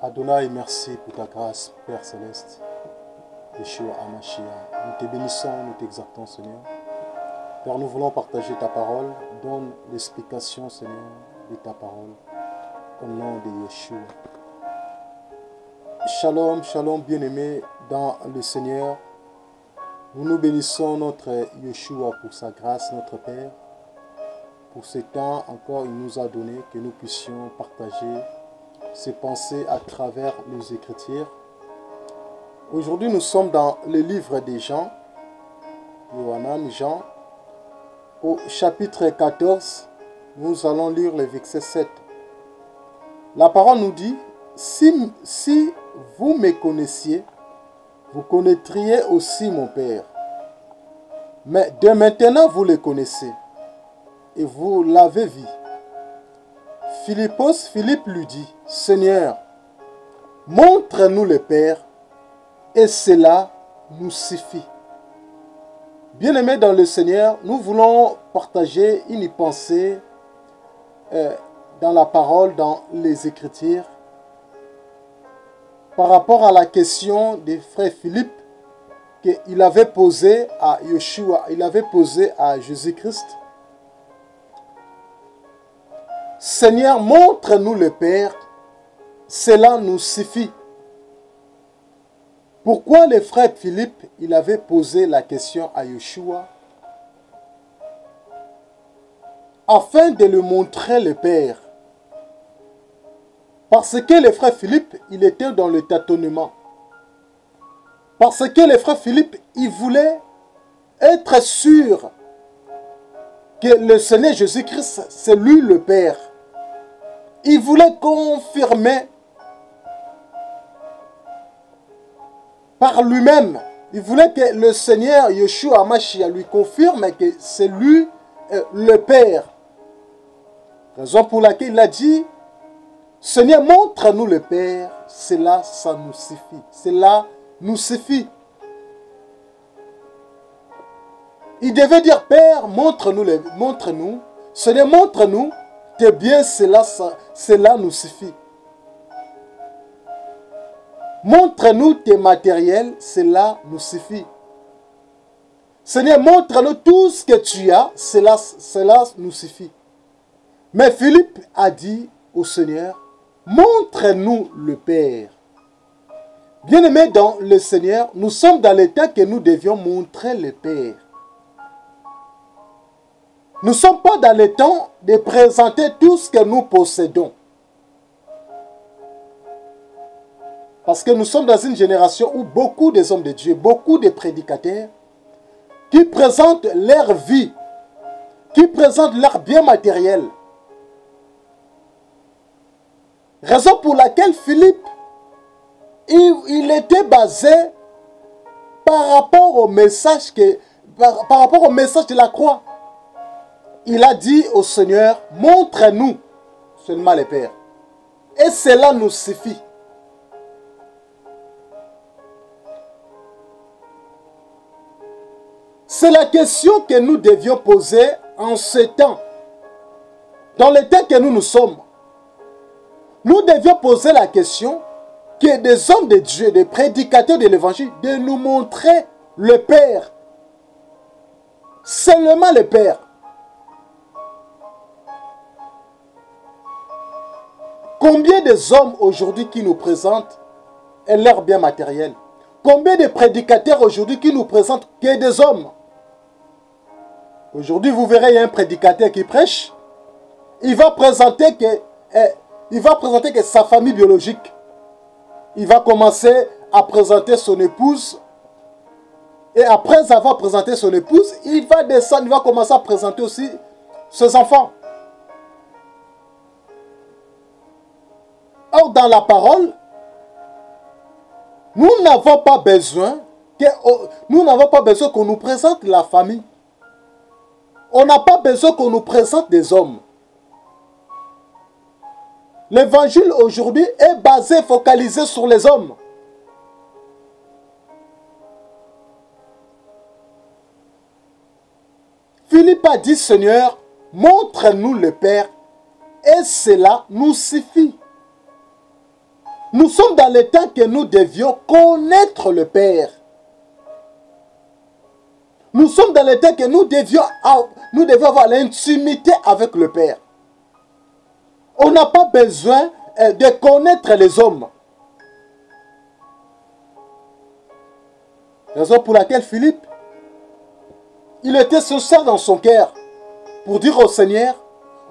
Adonai, merci pour ta grâce, Père Céleste. Yeshua Hamashia, nous te bénissons, nous t'exaltons, Seigneur. Père, nous voulons partager ta parole. Donne l'explication, Seigneur, de ta parole. Au nom de Yeshua. Shalom, shalom, bien-aimés dans le Seigneur. Nous nous bénissons notre Yeshua pour sa grâce, notre Père. Pour ce temps encore, il nous a donné que nous puissions partager ses pensées à travers les Écritures. Aujourd'hui, nous sommes dans le livre des Jean, Yohanan, Jean, au chapitre 14. Nous allons lire le verset 7. La parole nous dit, si vous me connaissiez, vous connaîtriez aussi mon Père. Mais de maintenant, vous le connaissez et vous l'avez vu. Philippe lui dit, Seigneur, montre-nous le Père, et cela nous suffit. Bien-aimés dans le Seigneur, nous voulons partager une pensée dans la parole, dans les Écritures, par rapport à la question des frères Philippe qu'il avait posée à Yeshua, il avait posé à Jésus-Christ. Seigneur, montre-nous le Père, cela nous suffit. Pourquoi le frère Philippe, il avait posé la question à Yeshua? Afin de lui montrer le Père. Parce que le frère Philippe, il était dans le tâtonnement. Parce que le frère Philippe, il voulait être sûr que le Seigneur Jésus-Christ, c'est lui le Père. Il voulait confirmer par lui-même. Il voulait que le Seigneur Yeshua Hamashia lui confirme que c'est lui le Père. Raison pour laquelle il a dit, Seigneur, montre-nous le Père, cela, ça nous suffit. Cela nous suffit. Il devait dire, Père, montre-nous. Seigneur, montre-nous tes biens, cela nous suffit. Montre-nous tes matériels, cela nous suffit. Seigneur, montre-nous tout ce que tu as, cela nous suffit. Mais Philippe a dit au Seigneur, montre-nous le Père. Bien-aimés dans le Seigneur, nous sommes dans l'état que nous devions montrer le Père. Nous ne sommes pas dans le temps de présenter tout ce que nous possédons. Parce que nous sommes dans une génération où beaucoup des hommes de Dieu, beaucoup de prédicateurs, qui présentent leur vie, qui présentent leurs biens matériels. Raison pour laquelle Philippe, il était basé par rapport au message de la croix. Il a dit au Seigneur, montre-nous seulement le Père. Et cela nous suffit. C'est la question que nous devions poser en ce temps. Dans le temps que nous sommes. Nous devions poser la question que des hommes de Dieu, des prédicateurs de l'évangile, de nous montrer le Père. Seulement le Père. Combien des hommes aujourd'hui qui nous présentent leur bien matériel? Combien de prédicateurs aujourd'hui qui nous présentent que des hommes? Aujourd'hui, vous verrez, il y a un prédicateur qui prêche. Il va présenter que sa famille biologique. Il va commencer à présenter son épouse. Et après avoir présenté son épouse, il va descendre, il va commencer à présenter aussi ses enfants. Or, dans la parole, nous n'avons pas besoin qu'on nous présente la famille. On n'a pas besoin qu'on nous présente des hommes. L'évangile aujourd'hui est basé, focalisé sur les hommes. Philippe a dit, Seigneur, montre-nous le Père, et cela nous suffit. Nous sommes dans le temps que nous devions connaître le Père. Nous sommes dans le temps que nous devions avoir l'intimité avec le Père. On n'a pas besoin de connaître les hommes. Raison pour laquelle Philippe, il était sincère dans son cœur pour dire au Seigneur,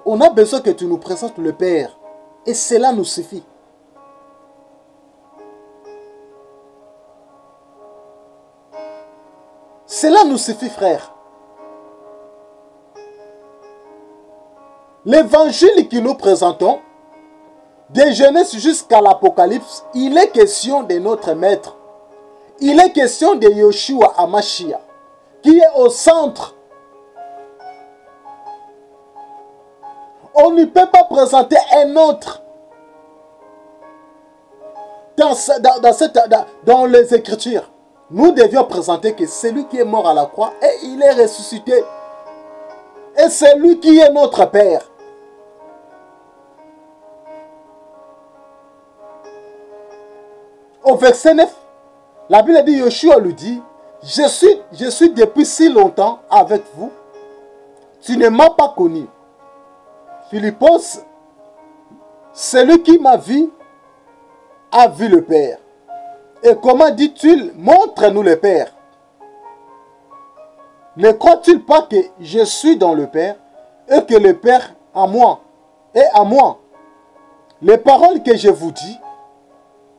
on a besoin que tu nous présentes le Père. Et cela nous suffit. Cela nous suffit, frère. L'évangile que nous présentons, de Genèse jusqu'à l'Apocalypse, il est question de notre Maître. Il est question de Yeshua HaMashiach, qui est au centre. On ne peut pas présenter un autre dans les Écritures. Nous devions présenter que c'est lui qui est mort à la croix et il est ressuscité. Et c'est lui qui est notre Père. Au verset 9, la Bible dit, Yeshua lui dit, je suis depuis si longtemps avec vous, tu ne m'as pas connu. Philippos, celui qui m'a vu, a vu le Père. Et comment dit-il, montre-nous le Père. Ne crois-tu pas que je suis dans le Père et que le Père en moi est à moi? Les paroles que je vous dis,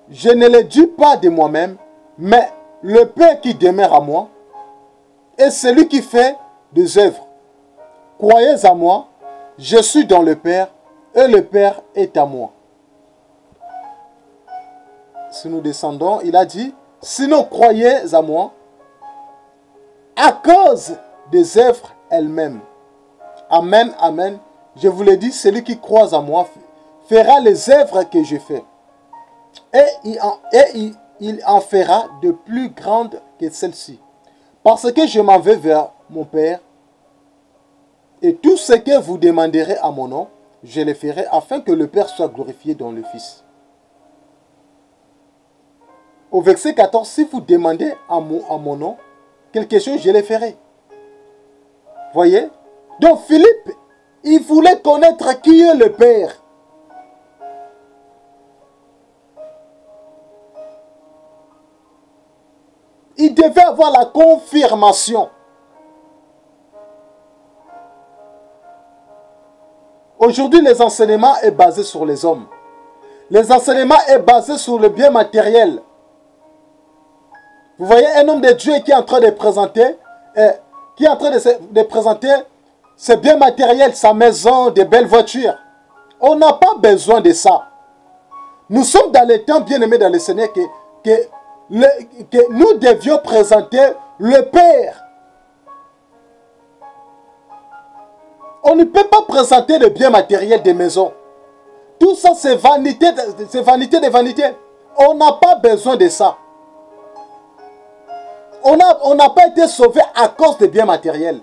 je ne les dis pas de moi-même, mais le Père qui demeure à moi est celui qui fait des œuvres. Croyez à moi, je suis dans le Père et le Père est à moi. Si nous descendons, il a dit, sinon croyez à moi à cause des œuvres elles-mêmes. Amen, amen. Je vous l'ai dit, celui qui croit à moi fera les œuvres que je fais. Et il en fera de plus grandes que celles-ci. Parce que je m'en vais vers mon Père. Et tout ce que vous demanderez à mon nom, je le ferai afin que le Père soit glorifié dans le Fils. Au verset 14, si vous demandez à mon nom quelque chose, je le ferai. Voyez? Donc Philippe, il voulait connaître qui est le Père. Il devait avoir la confirmation. Aujourd'hui, les enseignements sont basés sur les hommes. Les enseignements sont basés sur le bien matériel. Vous voyez un homme de Dieu qui est en train de présenter, ses biens matériels, sa maison, des belles voitures. On n'a pas besoin de ça. Nous sommes dans les temps, bien aimés dans le Seigneur, que nous devions présenter le Père. On ne peut pas présenter le bien matériel des maisons. Tout ça, c'est vanité de vanité. On n'a pas besoin de ça. On n'a pas été sauvé à cause des biens matériels.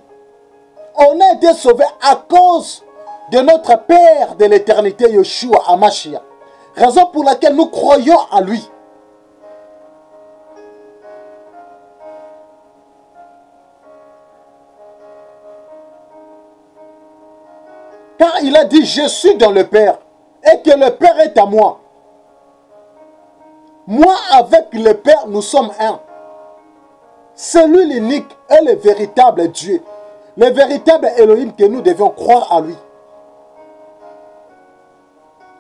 On a été sauvé à cause de notre Père de l'éternité, Yeshua HaMashiach. Raison pour laquelle nous croyons à lui. Car il a dit, je suis dans le Père et que le Père est à moi. Moi avec le Père, nous sommes un. C'est lui l'unique et le véritable Dieu. Le véritable Elohim que nous devons croire à lui.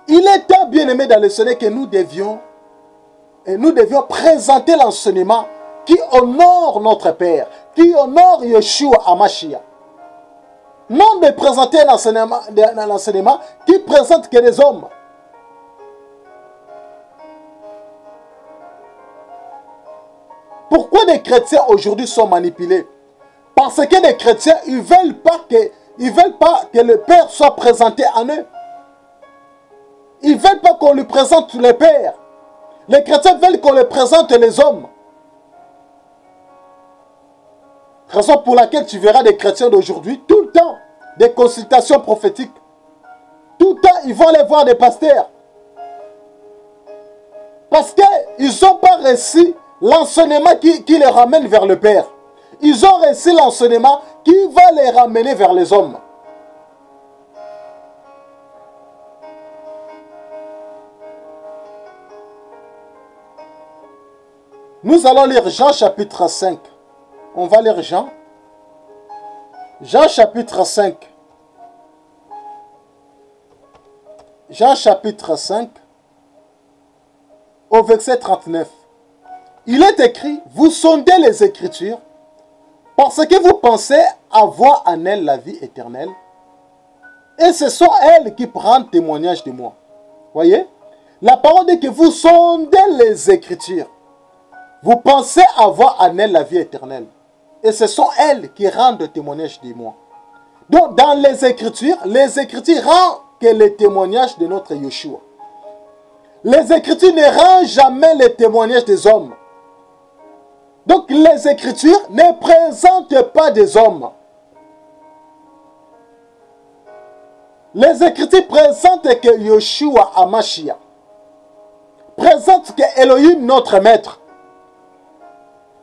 Il est temps, bien aimé dans le Seigneur, que nous devions présenter l'enseignement qui honore notre Père, qui honore Yeshua HaMashiach. Non de présenter l'enseignement qui présente que les hommes. Pourquoi les chrétiens aujourd'hui sont manipulés? Parce que les chrétiens, ils ne veulent pas que le Père soit présenté en eux. Ils ne veulent pas qu'on lui présente le Père. Les chrétiens veulent qu'on lui présente les hommes. Raison pour laquelle tu verras des chrétiens d'aujourd'hui, tout le temps, des consultations prophétiques. Tout le temps, ils vont aller voir des pasteurs. Parce qu'ils n'ont pas reçu l'enseignement qui les ramène vers le Père. Ils ont reçu l'enseignement qui va les ramener vers les hommes. Nous allons lire Jean chapitre 5. On va lire Jean. Jean chapitre 5. Jean chapitre 5. Au verset 39. Il est écrit, vous sondez les Écritures parce que vous pensez avoir en elles la vie éternelle. Et ce sont elles qui prennent témoignage de moi. Voyez? La parole dit que vous sondez les Écritures. Vous pensez avoir en elles la vie éternelle. Et ce sont elles qui rendent témoignage de moi. Donc, dans les Écritures rendent que le témoignage de notre Yeshua. Les Écritures ne rendent jamais le témoignage des hommes. Donc, les Écritures ne présentent pas des hommes. Les Écritures présentent que Yeshua Hamashiach. Présentent que Elohim, notre maître.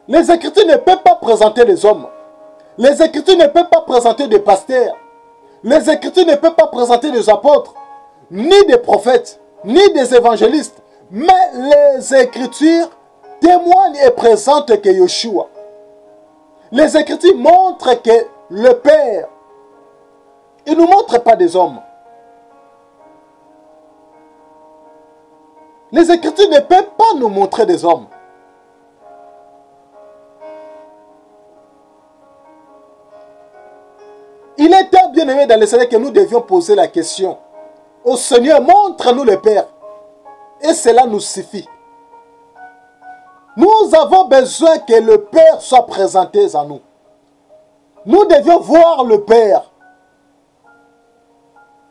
Les Écritures ne peuvent pas présenter les hommes. Les Écritures ne peuvent pas présenter des pasteurs. Les Écritures ne peuvent pas présenter des apôtres, ni des prophètes, ni des évangélistes. Mais les Écritures témoignent et présentent que Yeshua. Les Écritures montrent que le Père. Ils ne nous montrent pas des hommes. Les Écritures ne peuvent pas nous montrer des hommes. Il est un bien-aimé dans le Seigneur que nous devions poser la question. Au Seigneur, montre-nous le Père. Et cela nous suffit. Nous avons besoin que le Père soit présenté à nous. Nous devions voir le Père.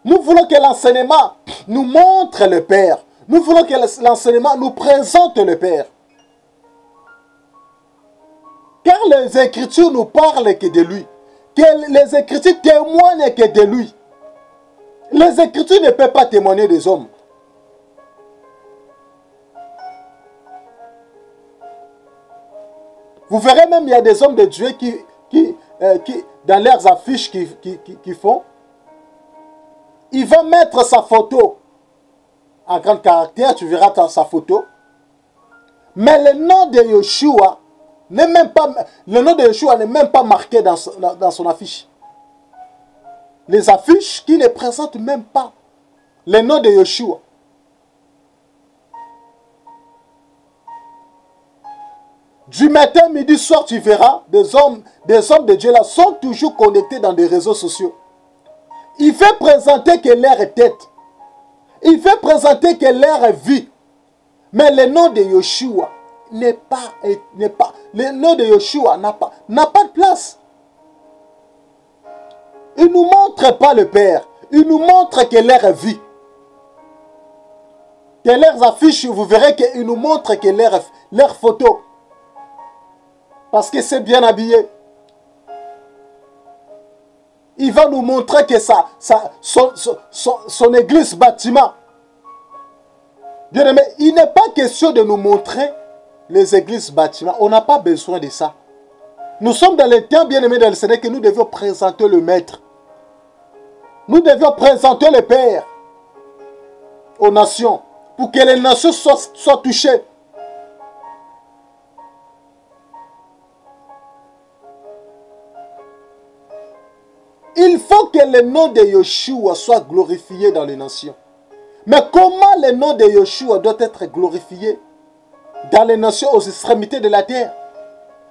Nous voulons que l'enseignement nous montre le Père. Nous voulons que l'enseignement nous présente le Père. Car les Écritures nous parlent que de lui. Que les Écritures témoignent que de lui. Les Écritures ne peuvent pas témoigner des hommes. Vous verrez même, il y a des hommes de Dieu qui dans leurs affiches qui font, il va mettre sa photo en grand caractère, tu verras sa photo. Mais le nom de Yeshua n'est même pas, le nom de Yeshua n'est même pas marqué dans son affiche. Les affiches qui ne présentent même pas le nom de Yeshua. Du matin, midi, soir, tu verras, des hommes de Dieu là sont toujours connectés dans des réseaux sociaux. Il fait présenter que l'air est tête. Il fait présenter que l'air est vie. Mais le nom de Yeshua le nom de Yeshua n'a pas de place. Il ne nous montre pas le Père. Il nous montre que l'air est vie. Que leurs affiches, vous verrez qu'il nous montre que leur photo. Parce que c'est bien habillé. Il va nous montrer que son église bâtiment. Bien aimé, il n'est pas question de nous montrer les églises bâtiments. On n'a pas besoin de ça. Nous sommes dans le temps, bien aimé dans le Seigneur, que nous devions présenter le Maître. Nous devions présenter le Père aux nations. Pour que les nations soient touchées. Il faut que le nom de Yeshua soit glorifié dans les nations. Mais comment le nom de Yeshua doit être glorifié dans les nations aux extrémités de la terre?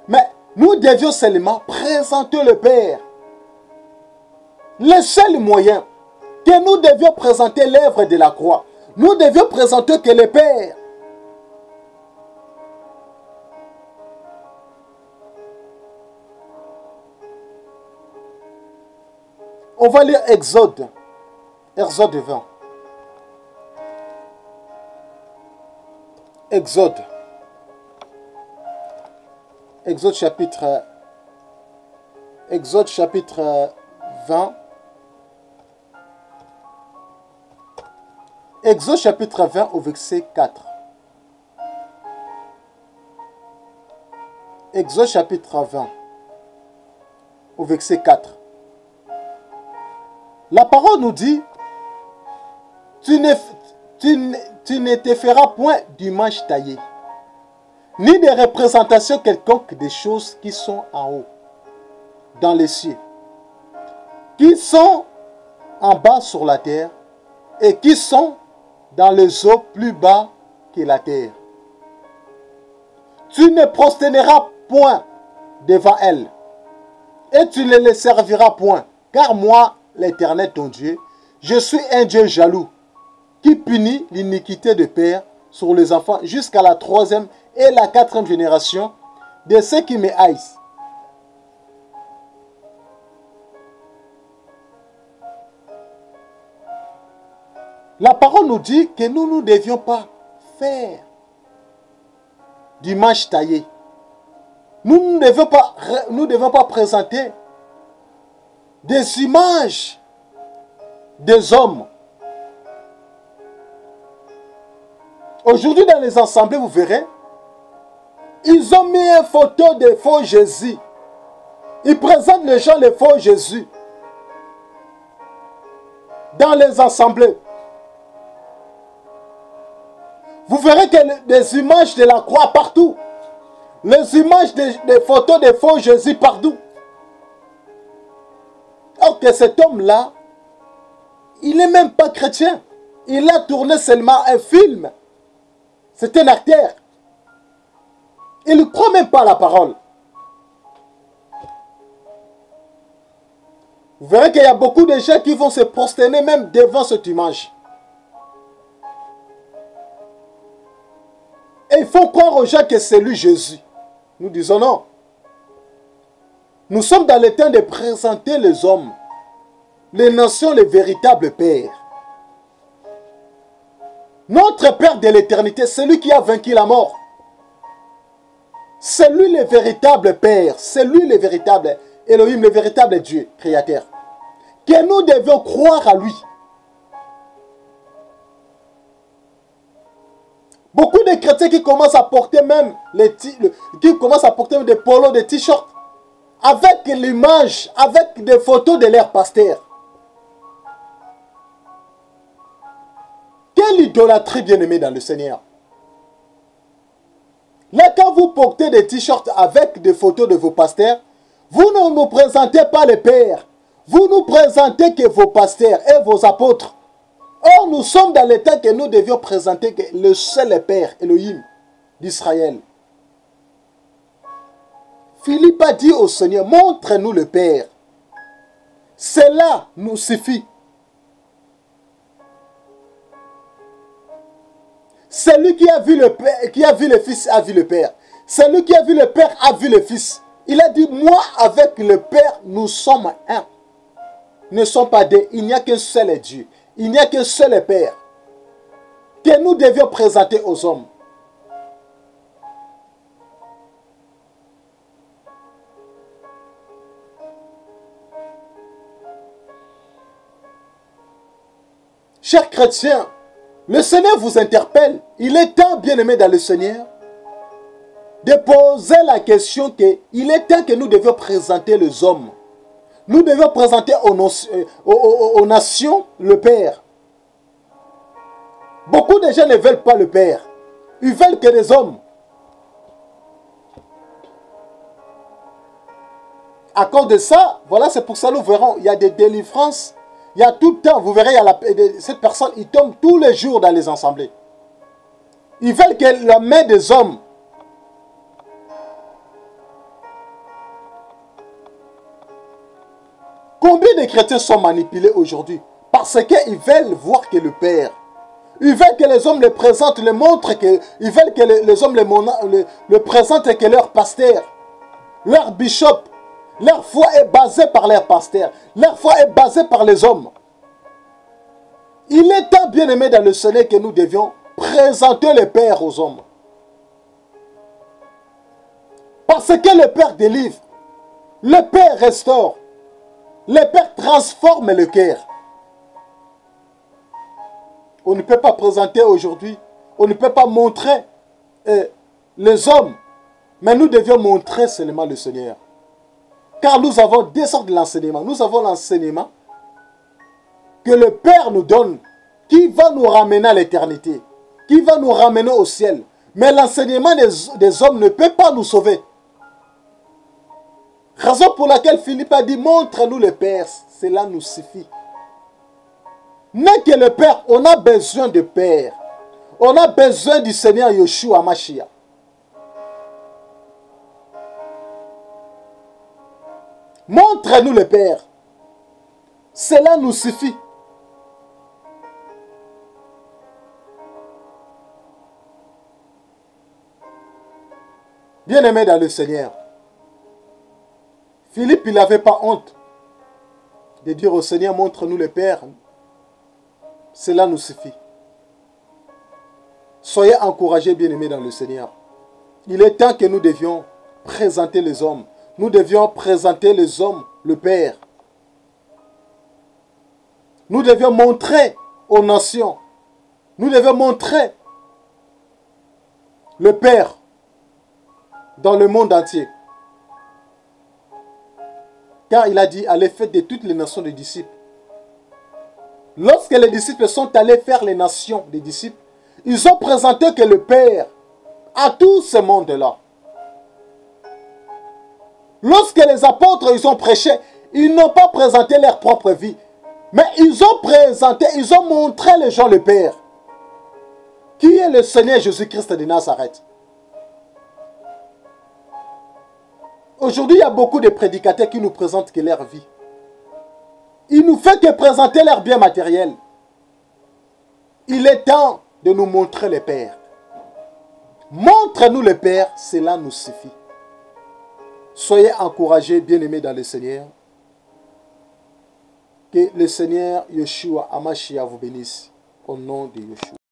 Mais nous devions seulement présenter le Père. Le seul moyen que nous devions présenter l'œuvre de la croix. Nous devions présenter que le Père. On va lire Exode. Exode 20. Exode. Exode chapitre 20. Exode chapitre 20 au verset 4. Exode chapitre 20, au verset 4. La parole nous dit, tu ne te feras point d'image taillée, ni de représentation quelconque des choses qui sont en haut, dans les cieux, qui sont en bas sur la terre, et qui sont dans les eaux plus bas que la terre. Tu ne prosterneras point devant elles, et tu ne les serviras point, car moi, l'Éternel ton Dieu, je suis un Dieu jaloux, qui punit l'iniquité de père sur les enfants jusqu'à la 3e et la 4e génération de ceux qui me haïssent. La parole nous dit que nous ne devions pas faire d'image taillée. Nous ne devons pas présenter des images des hommes. Aujourd'hui, dans les assemblées, vous verrez, ils ont mis une photo de faux Jésus. Ils présentent les gens les faux Jésus dans les assemblées. Vous verrez que des images de la croix partout. Les images des photos de faux Jésus partout. Or que cet homme-là, il n'est même pas chrétien. Il a tourné seulement un film. C'est un acteur. Il ne croit même pas à la parole. Vous verrez qu'il y a beaucoup de gens qui vont se prosterner même devant cette image. Et il faut croire aux gens que c'est lui Jésus. Nous disons non. Nous sommes dans le temps de présenter les hommes, les nations, les véritables pères. Notre Père de l'éternité, c'est lui qui a vaincu la mort. C'est lui le véritable Père. C'est lui le véritable Elohim, le véritable Dieu, créateur. Que nous devions croire à lui. Beaucoup de chrétiens qui commencent à porter même des polos, des t-shirts avec l'image, avec des photos de leurs pasteurs. Quelle idolâtrie, bien-aimée dans le Seigneur. Là, quand vous portez des t-shirts avec des photos de vos pasteurs, vous ne nous présentez pas les pères. Vous nous présentez que vos pasteurs et vos apôtres. Or, nous sommes dans le temps que nous devions présenter que le seul Père, Elohim, d'Israël. Philippe a dit au Seigneur, montre-nous le Père. Cela nous suffit. Celui qui a vu le Père, qui a vu le Fils, a vu le Père. Celui qui a vu le Père, a vu le Fils. Il a dit, moi avec le Père, nous sommes un. Nous ne sommes pas deux. Il n'y a qu'un seul Dieu. Il n'y a qu'un seul Père que nous devions présenter aux hommes. Chers chrétiens, le Seigneur vous interpelle. Il est temps, bien-aimé dans le Seigneur, de poser la question qu'il est temps que nous devions présenter les hommes. Nous devons présenter aux nations le Père. Beaucoup de gens ne veulent pas le Père. Ils veulent que les hommes. À cause de ça, voilà, c'est pour ça que nous verrons, il y a des délivrances. Il y a tout le temps, vous verrez, cette personne, il tombe tous les jours dans les assemblées. Ils veulent que la main des hommes. Combien de chrétiens sont manipulés aujourd'hui? Parce qu'ils veulent voir que le Père. Ils veulent que les hommes le présentent, le montrent. Ils veulent que les hommes le présentent que leur pasteur, leur bishop, leur foi est basée par leur pasteur. Leur foi est basée par les hommes. Il est temps, bien-aimé dans le Seigneur, que nous devions présenter le Père aux hommes. Parce que le Père délivre. Le Père restaure. Le Père transforme le cœur. On ne peut pas présenter aujourd'hui, on ne peut pas montrer les hommes Mais nous devions montrer seulement le Seigneur. Car nous avons deux sortes d'enseignement. Nous avons l'enseignement que le Père nous donne, qui va nous ramener à l'éternité, qui va nous ramener au ciel. Mais l'enseignement des hommes ne peut pas nous sauver. Raison pour laquelle Philippe a dit, montre-nous le Père, cela nous suffit. N'est que le Père, on a besoin de Père. On a besoin du Seigneur Yeshua Mashiach. Montre-nous le Père. Cela nous suffit. Bien-aimé dans le Seigneur, Philippe, il n'avait pas honte de dire au Seigneur, montre-nous le Père. Cela nous suffit. Soyez encouragés, bien-aimés dans le Seigneur. Il est temps que nous devions présenter les hommes. Nous devions présenter les hommes, le Père. Nous devions montrer aux nations. Nous devions montrer le Père dans le monde entier. Car il a dit, allez faire de toutes les nations des disciples. Lorsque les disciples sont allés faire les nations des disciples, ils ont présenté que le Père à tout ce monde-là. Lorsque les apôtres ils ont prêché, ils n'ont pas présenté leur propre vie, mais ils ont présenté, ils ont montré les gens le Père, qui est le Seigneur Jésus-Christ de Nazareth. Aujourd'hui, il y a beaucoup de prédicateurs qui nous présentent que leur vie. Ils nous font que présenter leur bien matériel. Il est temps de nous montrer le Père. Montre-nous le Père, cela nous suffit. Soyez encouragés, bien-aimés dans le Seigneur. Que le Seigneur Yeshua Hamashiach vous bénisse au nom de Yeshua.